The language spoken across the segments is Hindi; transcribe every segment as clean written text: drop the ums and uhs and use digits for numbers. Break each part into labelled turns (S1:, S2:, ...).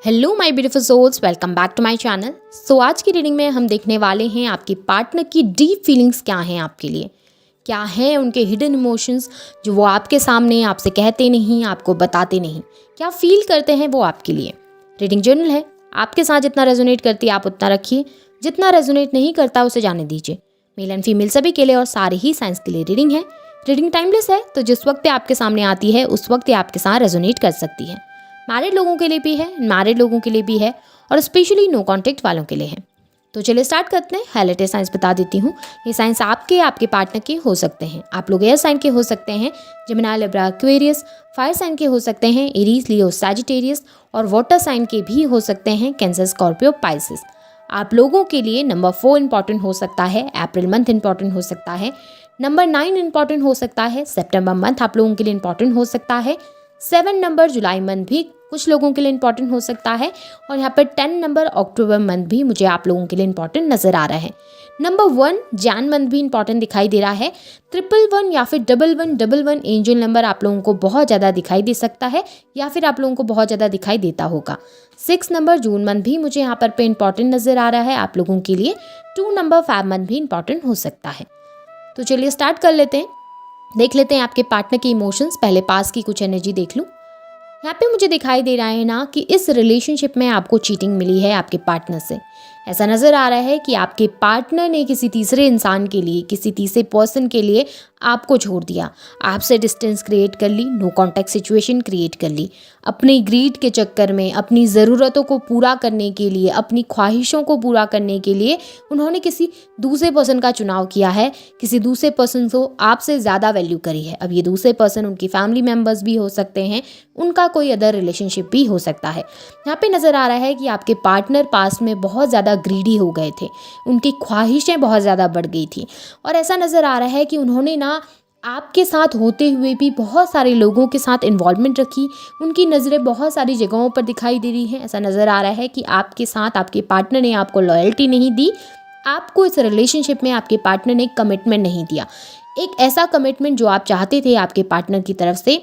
S1: Hello my beautiful souls, welcome back to my channel. So आज की रीडिंग में हम देखने वाले हैं आपके पार्टनर की डीप फीलिंग्स क्या हैं आपके लिए, क्या हैं उनके हिडन इमोशंस जो वो आपके सामने आपसे कहते नहीं, आपको बताते नहीं, क्या फील करते हैं वो आपके लिए। रीडिंग जर्नल है, आपके साथ जितना रेजोनेट करती है आप उतना रखिए, जितना रेजोनेट नहीं करता उसे जाने दीजिए। मेल एंड फीमेल सभी के लिए और सारे ही साइंस के लिए रीडिंग है। रीडिंग टाइमलेस है, तो जिस वक्त आपके सामने आती है उस वक्त आपके साथ रेजोनेट कर सकती है। मैरिड लोगों के लिए भी है, मैरिड लोगों के लिए भी है और स्पेशली नो कॉन्टेक्ट वालों के लिए है। तो चलिए स्टार्ट करते हैं। हाईलाइटेड साइंस बता देती हूँ। ये साइंस आपके पार्टनर के हो सकते हैं। आप लोग एयर साइन के हो सकते हैं, Gemini, Libra, Aquarius. Fire sign के हो सकते हैं, एरीज, लियो, सैजिटेरियस। और वाटर साइन के भी हो सकते हैं, कैंसर, स्कॉर्पियो, पाइसिस। आप लोगों के लिए नंबर 4 इंपॉर्टेंट हो सकता है, अप्रैल मंथ इंपॉर्टेंट हो सकता है, नंबर 9 इंपॉर्टेंट हो सकता है, सितंबर मंथ आप लोगों के लिए इंपॉर्टेंट हो सकता है, 7 नंबर जुलाई मंथ भी कुछ लोगों के लिए इंपॉर्टेंट हो सकता है और यहाँ पर 10 नंबर अक्टूबर मंथ भी मुझे आप लोगों के लिए इंपॉर्टेंट नजर आ रहा है। नंबर 1 जैन मंथ भी इंपॉर्टेंट दिखाई दे रहा है। 111 या फिर 1111 एंजल नंबर आप लोगों को बहुत ज़्यादा दिखाई दे सकता है या फिर आप लोगों को बहुत ज़्यादा दिखाई देता होगा। 6 नंबर जून मंथ भी मुझे यहाँ पर इंपॉर्टेंट नजर आ रहा है आप लोगों के लिए। 2 नंबर फेब मंथ भी इंपॉर्टेंट हो सकता है। तो चलिए स्टार्ट कर लेते हैं, देख लेते हैं आपके पार्टनर के इमोशंस। पहले पास की कुछ एनर्जी देख लूँ। यहाँ पे मुझे दिखाई दे रहा है ना कि इस रिलेशनशिप में आपको चीटिंग मिली है आपके पार्टनर से। ऐसा नज़र आ रहा है कि आपके पार्टनर ने किसी तीसरे इंसान के लिए, किसी तीसरे पर्सन के लिए आपको छोड़ दिया, आपसे डिस्टेंस क्रिएट कर ली, नो कॉन्टैक्ट सिचुएशन क्रिएट कर ली। अपनी ग्रीड के चक्कर में, अपनी ज़रूरतों को पूरा करने के लिए, अपनी ख्वाहिशों को पूरा करने के लिए उन्होंने किसी दूसरे पर्सन का चुनाव किया है, किसी दूसरे पर्सन को आपसे ज़्यादा वैल्यू करी है। अब ये दूसरे पर्सन उनकी फैमिली मेम्बर्स भी हो सकते हैं, उनका कोई अदर रिलेशनशिप भी हो सकता है। यहाँ पे नज़र आ रहा है कि आपके पार्टनर पास में बहुत ज़्यादा ग्रीडी हो गए थे, उनकी ख्वाहिशें बहुत ज़्यादा बढ़ गई थी और ऐसा नज़र आ रहा है कि उन्होंने ना आपके साथ होते हुए भी बहुत सारे लोगों के साथ इन्वॉल्वमेंट रखी। उनकी नज़रें बहुत सारी जगहों पर दिखाई दे रही हैं। ऐसा नज़र आ रहा है कि आपके साथ आपके पार्टनर ने आपको लॉयल्टी नहीं दी, आपको इस रिलेशनशिप में आपके पार्टनर ने कमिटमेंट नहीं दिया। एक ऐसा कमिटमेंट जो आप चाहते थे आपके पार्टनर की तरफ से,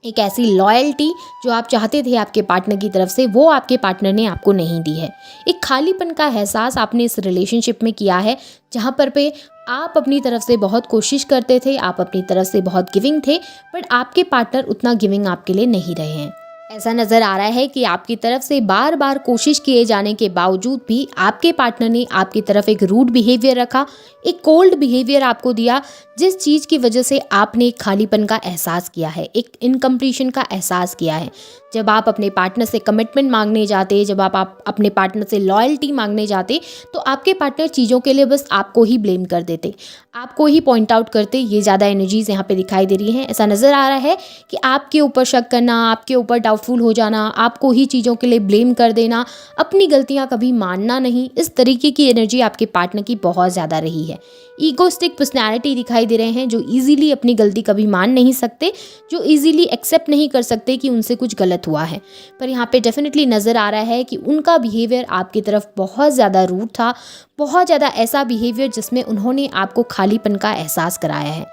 S1: एक ऐसी लॉयल्टी जो आप चाहते थे आपके पार्टनर की तरफ से, वो आपके पार्टनर ने आपको नहीं दी है। एक खालीपन का एहसास आपने इस रिलेशनशिप में किया है, जहाँ पर पे आप अपनी तरफ से बहुत कोशिश करते थे, आप अपनी तरफ से बहुत गिविंग थे, बट आपके पार्टनर उतना गिविंग आपके लिए नहीं रहे हैं। ऐसा नज़र आ रहा है कि आपकी तरफ से बार बार कोशिश किए जाने के बावजूद भी आपके पार्टनर ने आपकी तरफ एक रूड बिहेवियर रखा, एक कोल्ड बिहेवियर आपको दिया, जिस चीज़ की वजह से आपने एक खालीपन का एहसास किया है, एक इनकम्प्लीशन का एहसास किया है। जब आप अपने पार्टनर से कमिटमेंट मांगने जाते, जब आप अपने पार्टनर से लॉयल्टी मांगने जाते, तो आपके पार्टनर चीज़ों के लिए बस आपको ही ब्लेम कर देते, आपको ही पॉइंट आउट करते। ये ज़्यादा एनर्जीज यहाँ पे दिखाई दे रही हैं। ऐसा नज़र आ रहा है कि आपके ऊपर शक करना, आपके ऊपर डाउटफुल हो जाना, आपको ही चीज़ों के लिए ब्लेम कर देना, अपनी गलतियाँ कभी मानना नहीं, इस तरीके की एनर्जी आपके पार्टनर की बहुत ज़्यादा रही है। ईगोस्टिक पर्सनैलिटी दिखाई दे रहे हैं, जो ईजिली अपनी गलती कभी मान नहीं सकते, जो ईजिली एक्सेप्ट नहीं कर सकते कि उनसे कुछ गलत हुआ है। पर यहाँ पे डेफिनेटली नज़र आ रहा है कि उनका बिहेवियर आपकी तरफ बहुत ज़्यादा रूड था, बहुत ज़्यादा ऐसा बिहेवियर जिसमें उन्होंने आपको खालीपन का एहसास कराया है।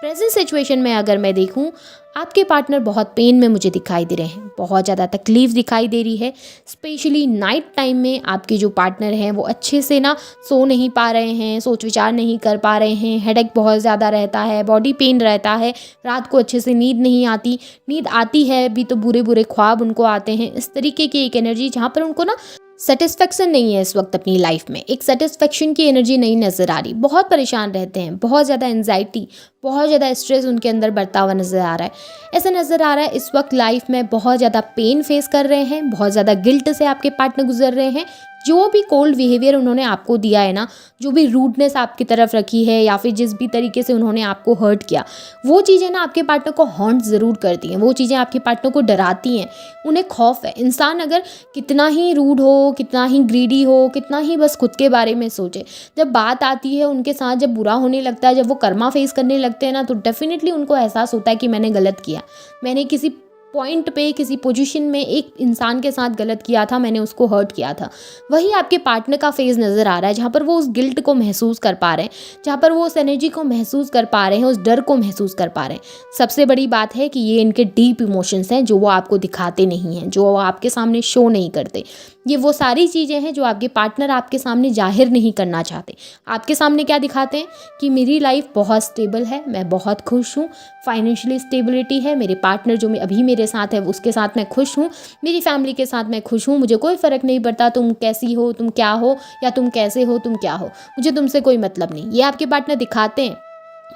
S1: प्रेजेंट सिचुएशन में अगर मैं देखूं, आपके पार्टनर बहुत पेन में मुझे दिखाई दे रहे हैं, बहुत ज़्यादा तकलीफ़ दिखाई दे रही है। स्पेशली नाइट टाइम में आपके जो पार्टनर हैं वो अच्छे से ना सो नहीं पा रहे हैं, सोच विचार नहीं कर पा रहे हैं, हेडेक बहुत ज़्यादा रहता है, बॉडी पेन रहता है, रात को अच्छे से नींद नहीं आती, नींद आती है भी तो बुरे बुरे ख्वाब उनको आते हैं। इस तरीके की एक एनर्जी जहाँ पर उनको ना सेटिस्फेक्शन नहीं है इस वक्त अपनी लाइफ में, एक सेटिस्फेक्शन की एनर्जी नहीं नज़र आ रही, बहुत परेशान रहते हैं, बहुत ज़्यादा एंजाइटी, बहुत ज़्यादा स्ट्रेस उनके अंदर बढ़ता हुआ नज़र आ रहा है। ऐसा नज़र आ रहा है इस वक्त लाइफ में बहुत ज़्यादा पेन फेस कर रहे हैं, बहुत ज़्यादा गिल्ट से आपके पार्टनर गुजर रहे हैं। जो भी कोल्ड बिहेवियर उन्होंने आपको दिया है ना, जो भी रूडनेस आपकी तरफ रखी है या फिर जिस भी तरीके से उन्होंने आपको हर्ट किया, वो चीज़ें ना आपके पार्टनर को हॉन्ट ज़रूर करती हैं, वो चीज़ें आपके पार्टनर को डराती हैं, उन्हें खौफ है। इंसान अगर कितना ही रूड हो, कितना ही ग्रीडी हो, कितना ही बस खुद के बारे में सोचे, जब बात आती है उनके साथ, जब बुरा होने लगता है, जब वो कर्मा फेस करने लगते हैं ना, तो डेफिनेटली उनको एहसास होता है कि मैंने गलत किया, मैंने किसी पॉइंट पे, किसी पोजीशन में एक इंसान के साथ गलत किया था, मैंने उसको हर्ट किया था। वही आपके पार्टनर का फेज़ नज़र आ रहा है, जहाँ पर वो उस गिल्ट को महसूस कर पा रहे हैं, जहाँ पर वो उस एनर्जी को महसूस कर पा रहे हैं, उस डर को महसूस कर पा रहे हैं। सबसे बड़ी बात है कि ये इनके डीप इमोशंस हैं जो वो आपको दिखाते नहीं हैं, जो वो आपके सामने शो नहीं करते। ये वो सारी चीज़ें हैं जो आपके पार्टनर आपके सामने जाहिर नहीं करना चाहते। आपके सामने क्या दिखाते हैं कि मेरी लाइफ बहुत स्टेबल है, मैं बहुत खुश हूँ, फाइनेंशियली स्टेबिलिटी है, मेरे पार्टनर जो अभी मेरे साथ है उसके साथ मैं खुश हूँ, मेरी फैमिली के साथ मैं खुश हूँ, मुझे कोई फ़र्क नहीं पड़ता तुम कैसी हो, तुम क्या हो, या तुम कैसे हो, तुम क्या हो, मुझे तुमसे कोई मतलब नहीं। ये आपके पार्टनर दिखाते हैं,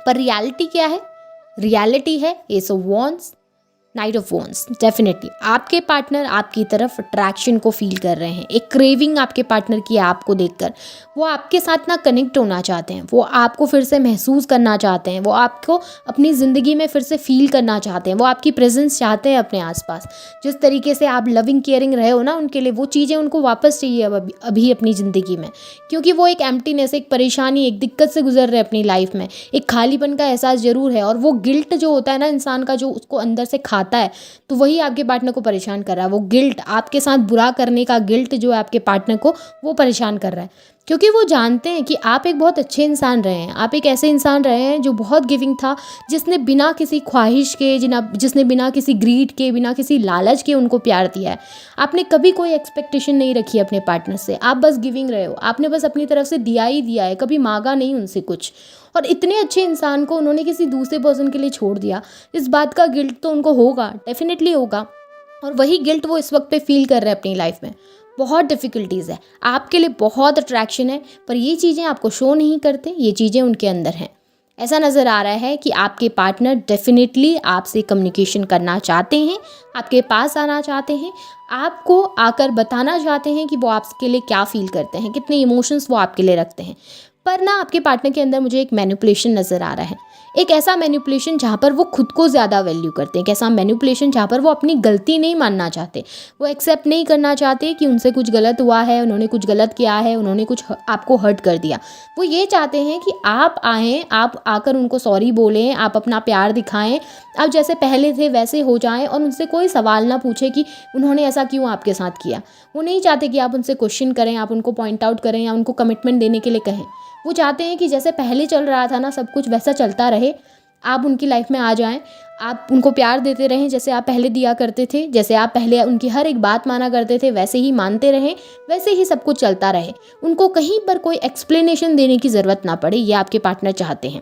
S1: पर रियलिटी क्या है? रियलिटी है S of wands, night of wands. Definitely आपके पार्टनर आपकी तरफ अट्रैक्शन को फील कर रहे हैं, एक क्रेविंग आपके पार्टनर की है आपको देखकर। वो आपके साथ ना कनेक्ट होना चाहते हैं, वो आपको फिर से महसूस करना चाहते हैं, वो आपको अपनी ज़िंदगी में फिर से फील करना चाहते हैं, वो आपकी प्रेजेंस चाहते हैं अपने आसपास। जिस तरीके से आप लविंग केयरिंग रहे हो ना उनके लिए, वो चीज़ें उनको वापस चाहिए अब अभी अपनी ज़िंदगी में, क्योंकि वो एक एम्प्टीनेस, एक परेशानी, एक दिक्कत से गुजर रहे हैं अपनी लाइफ में। एक खालीपन का एहसास ज़रूर है, और वो गिल्ट जो होता है ना इंसान का, जो उसको अंदर से खाता है, तो वही आपके पार्टनर को परेशान कर रहा है। वो गिल्ट, आपके साथ बुरा करने का गिल्ट जो है आपके पार्टनर को, वो परेशान कर रहा है, क्योंकि वो जानते हैं कि आप एक बहुत अच्छे इंसान रहे हैं, आप एक ऐसे इंसान रहे हैं जो बहुत गिविंग था, जिसने बिना किसी ख्वाहिश के, जिसने बिना किसी ग्रीड के, बिना किसी लालच के उनको प्यार दिया है। आपने कभी कोई एक्सपेक्टेशन नहीं रखी अपने पार्टनर से, आप बस गिविंग रहे हो, आपने बस अपनी तरफ से दिया ही दिया है, कभी मांगा नहीं उनसे कुछ। और इतने अच्छे इंसान को उन्होंने किसी दूसरे पर्सन के लिए छोड़ दिया, इस बात का गिल्ट तो उनको होगा, डेफिनेटली होगा। और वही गिल्ट वो इस वक्त पे फील कर रहे हैं अपनी लाइफ में। बहुत डिफ़िकल्टीज़ है, आपके लिए बहुत अट्रैक्शन है, पर ये चीज़ें आपको शो नहीं करते, ये चीज़ें उनके अंदर हैं। ऐसा नज़र आ रहा है कि आपके पार्टनर डेफिनेटली आपसे कम्युनिकेशन करना चाहते हैं, आपके पास आना चाहते हैं, आपको आकर बताना चाहते हैं कि वो आपके लिए क्या फ़ील करते हैं, कितने इमोशंस वो आपके लिए रखते हैं। पर ना आपके पार्टनर के अंदर मुझे एक मैनिपुलेशन नज़र आ रहा है, एक ऐसा मैनिपुलेशन जहाँ पर वो खुद को ज़्यादा वैल्यू करते हैं, एक ऐसा मैनिपुलेशन जहाँ पर वो अपनी गलती नहीं मानना चाहते, वो एक्सेप्ट नहीं करना चाहते कि उनसे कुछ गलत हुआ है, उन्होंने कुछ गलत किया है, उन्होंने कुछ आपको हर्ट कर दिया। वो ये चाहते हैं कि आप आएँ, आप आकर उनको सॉरी बोलें, आप अपना प्यार दिखाएँ, आप जैसे पहले थे वैसे हो जाएँ, और उनसे कोई सवाल ना पूछे कि उन्होंने ऐसा क्यों आपके साथ किया। वो नहीं चाहते कि आप उनसे क्वेश्चन करें, आप उनको पॉइंट आउट करें या उनको कमिटमेंट देने के लिए कहें। वो चाहते हैं कि जैसे पहले चल रहा था ना सब कुछ, वैसा चलता रहे, आप उनकी लाइफ में आ जाएं, आप उनको प्यार देते रहें जैसे आप पहले दिया करते थे, जैसे आप पहले उनकी हर एक बात माना करते थे, वैसे ही मानते रहें, वैसे ही सब कुछ चलता रहे। उनको कहीं पर कोई एक्सप्लेनेशन देने की ज़रूरत ना पड़े, ये आपके पार्टनर चाहते हैं।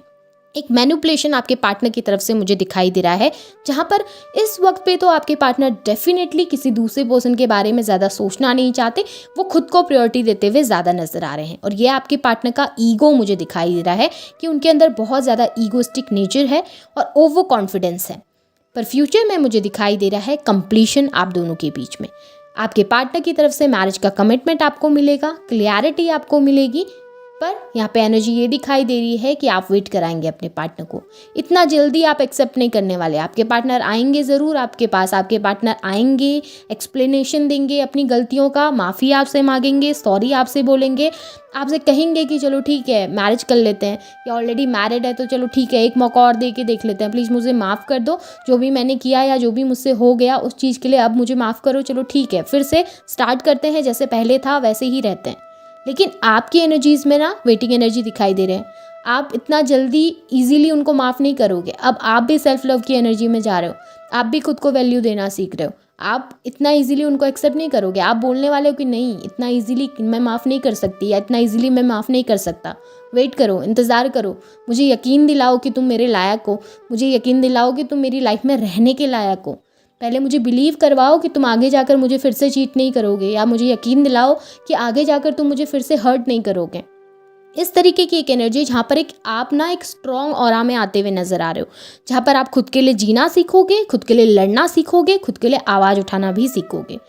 S1: एक मैनिपुलेशन आपके पार्टनर की तरफ से मुझे दिखाई दे रहा है, जहाँ पर इस वक्त पे तो आपके पार्टनर डेफिनेटली किसी दूसरे पर्सन के बारे में ज़्यादा सोचना नहीं चाहते, वो खुद को प्रायोरिटी देते हुए ज़्यादा नज़र आ रहे हैं। और ये आपके पार्टनर का ईगो मुझे दिखाई दे रहा है कि उनके अंदर बहुत ज़्यादा ईगोस्टिक नेचर है और ओवर कॉन्फिडेंस है। पर फ्यूचर में मुझे दिखाई दे रहा है कंप्लीशन आप दोनों के बीच में। आपके पार्टनर की तरफ से मैरिज का कमिटमेंट आपको मिलेगा, क्लियरिटी आपको मिलेगी, पर यहाँ पे एनर्जी ये दिखाई दे रही है कि आप वेट कराएंगे अपने पार्टनर को। इतना जल्दी आप एक्सेप्ट नहीं करने वाले। आपके पार्टनर आएंगे ज़रूर आपके पास, आपके पार्टनर आएंगे, एक्सप्लेनेशन देंगे अपनी गलतियों का, माफ़ी आपसे मांगेंगे, सॉरी आपसे बोलेंगे, आपसे कहेंगे कि चलो ठीक है मैरिज कर लेते हैं, या ऑलरेडी मैरिड है तो चलो ठीक है एक मौका और दे के देख लेते हैं, प्लीज़ मुझे माफ़ कर दो, जो भी मैंने किया या जो भी मुझसे हो गया उस चीज़ के लिए अब मुझे माफ़ करो, चलो ठीक है फिर से स्टार्ट करते हैं, जैसे पहले था वैसे ही रहते हैं। लेकिन आपकी एनर्जीज़ में ना वेटिंग एनर्जी दिखाई दे रहे हैं। आप इतना जल्दी इजीली उनको माफ़ नहीं करोगे। अब आप भी सेल्फ लव की एनर्जी में जा रहे हो, आप भी खुद को वैल्यू देना सीख रहे हो, आप इतना इजीली उनको एक्सेप्ट नहीं करोगे। आप बोलने वाले हो कि नहीं इतना इजीली मैं माफ़ नहीं कर सकती, या इतना इजीली मैं माफ़ नहीं कर सकता। वेट करो, इंतज़ार करो, मुझे यकीन दिलाओ कि तुम मेरे लायक हो, मुझे यकीन दिलाओ कि तुम मेरी लाइफ में रहने के लायक हो। पहले मुझे बिलीव करवाओ कि तुम आगे जाकर मुझे फिर से चीट नहीं करोगे, या मुझे यकीन दिलाओ कि आगे जाकर तुम मुझे फिर से हर्ट नहीं करोगे। इस तरीके की एक एनर्जी जहाँ पर आप ना एक स्ट्रॉन्ग ऑरा में आते हुए नज़र आ रहे हो, जहाँ पर आप खुद के लिए जीना सीखोगे, खुद के लिए लड़ना सीखोगे, खुद के लिए आवाज़ उठाना भी सीखोगे।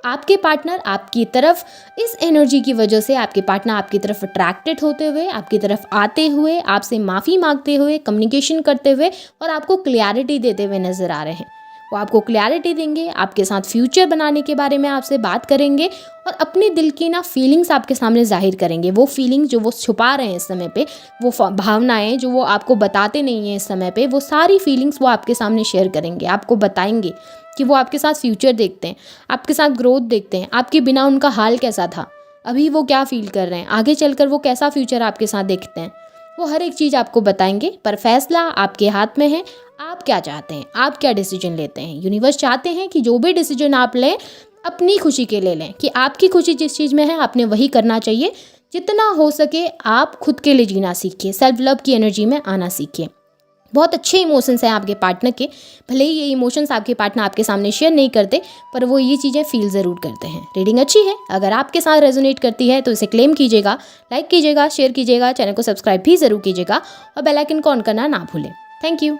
S1: आपके पार्टनर आपकी तरफ इस एनर्जी की वजह से आपके पार्टनर आपकी तरफ अट्रैक्टेड होते हुए, आपकी तरफ आते हुए, आपसे माफ़ी मांगते हुए, कम्युनिकेशन करते हुए और आपको क्लैरिटी देते हुए नज़र आ रहे हैं। वो आपको क्लैरिटी देंगे, आपके साथ फ्यूचर बनाने के बारे में आपसे बात करेंगे और अपने दिल की ना फीलिंग्स आपके सामने जाहिर करेंगे। वो फीलिंग्स जो वो छुपा रहे हैं इस समय पे, वो भावनाएं जो वो आपको बताते नहीं हैं इस समय पे, वो सारी फीलिंग्स वो आपके सामने शेयर करेंगे, आपको बताएंगे कि वो आपके साथ फ्यूचर देखते हैं, आपके साथ ग्रोथ देखते हैं, आपके बिना उनका हाल कैसा था, अभी वो क्या फील कर रहे हैं, आगे चलकर वो कैसा फ्यूचर आपके साथ देखते हैं, वो हर एक चीज़ आपको बताएंगे। पर फैसला आपके हाथ में है, आप क्या चाहते हैं, आप क्या डिसीजन लेते हैं। यूनिवर्स चाहते हैं कि जो भी डिसीजन आप लें अपनी खुशी के लिए लें, कि आपकी खुशी जिस चीज़ में है आपने वही करना चाहिए। जितना हो सके आप खुद के लिए जीना सीखिए, सेल्फ लव की एनर्जी में आना सीखिए। बहुत अच्छे इमोशंस हैं आपके पार्टनर के, भले ही ये इमोशंस आपके पार्टनर आपके सामने शेयर नहीं करते, पर वो ये चीज़ें फील ज़रूर करते हैं। रीडिंग अच्छी है, अगर आपके साथ रेजोनेट करती है तो इसे क्लेम कीजिएगा, लाइक कीजिएगा, शेयर कीजिएगा, चैनल को सब्सक्राइब भी ज़रूर कीजिएगा और बेल आइकन को ऑन करना ना भूलें। Thank you.